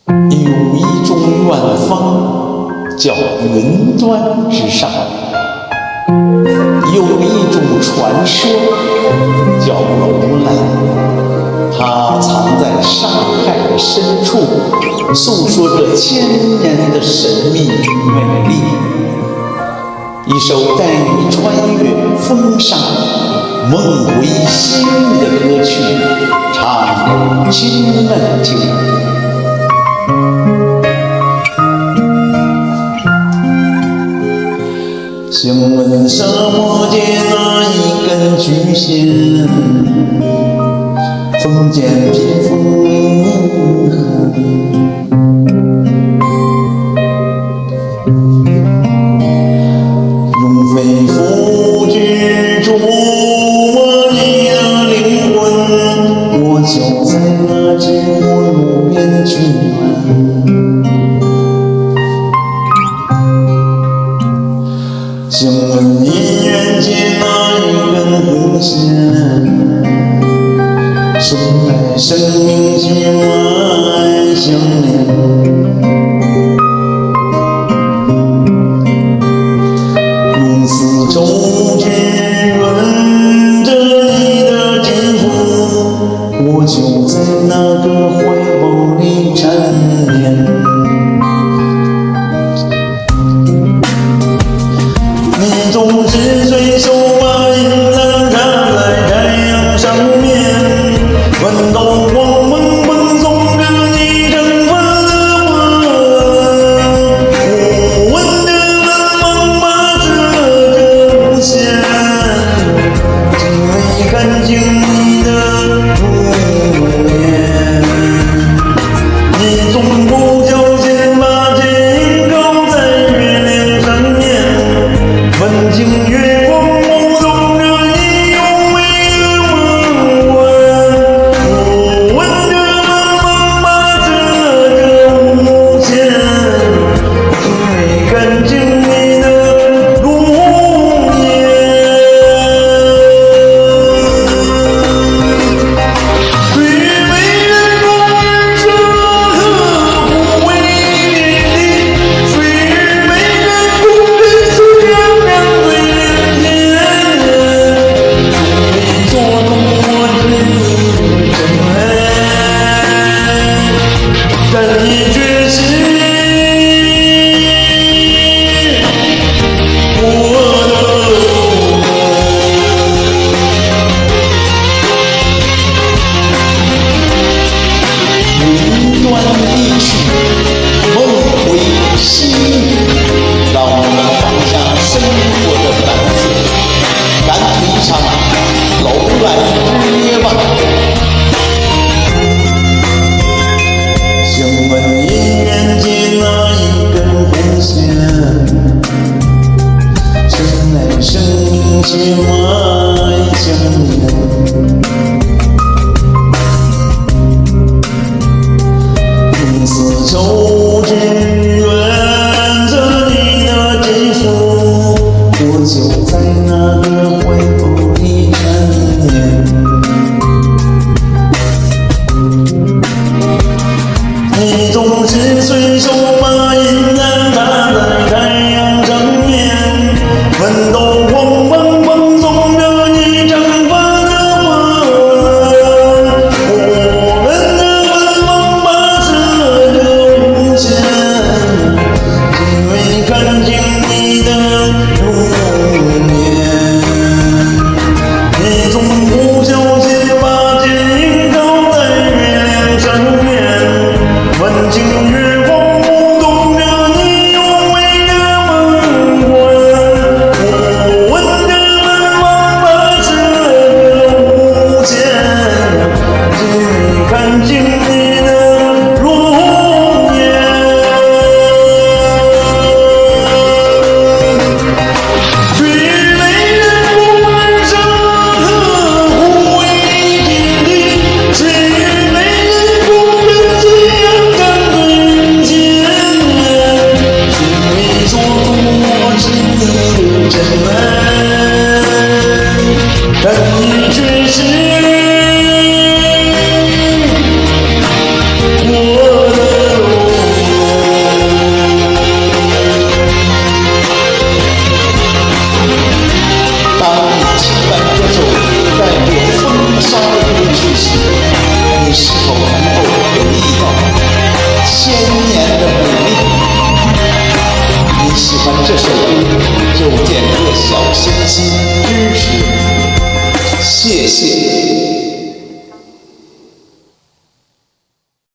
有一种远方叫云端之上，有一种传说叫楼兰，它藏在上海的深处，诉说着千年的神秘美丽。一首带你穿越风沙、梦回昔日的歌曲，唱给亲人们听。请问沙漠界那一根巨线，封建贫富银河，用肺腑居住我的灵魂，我就在那只火炉边取暖。请问姻缘界那一根红线，生来生命血脉相连，用丝绸去润着你的肌肤，我就在那个怀抱里缠绵。你总是随手把银兰插在太阳上面，闻到光芒蹦送着你蒸发的波纹，我闻着冷风把这个无限，只为看清你的容颜。你总不小心把肩靠在月亮上面，问清月光目送着你用微的吻吻，我闻着冷风把这个无限，只为看清你的容颜。岁月没人容忍这刻不为天地，岁月没人容忍这漂亮最连天，你做动我的真爱，但你却是我的云端一曲，梦回昔日，让我们放下生活的担子，干一场楼兰之约吧。请问姻缘界那一根红线，生来生命血脉相连，用丝绸去润着你的肌肤，我就在那个怀抱里缠绵。你总是随手把银兰插在太阳上面，闻到光芒蹦送着你蒸发的波纹，我闻着冷风把这个无限，只为看清你的容颜。你总不小心把肩靠在月亮上面，问清月光目这首歌就点个小心心支持，谢谢。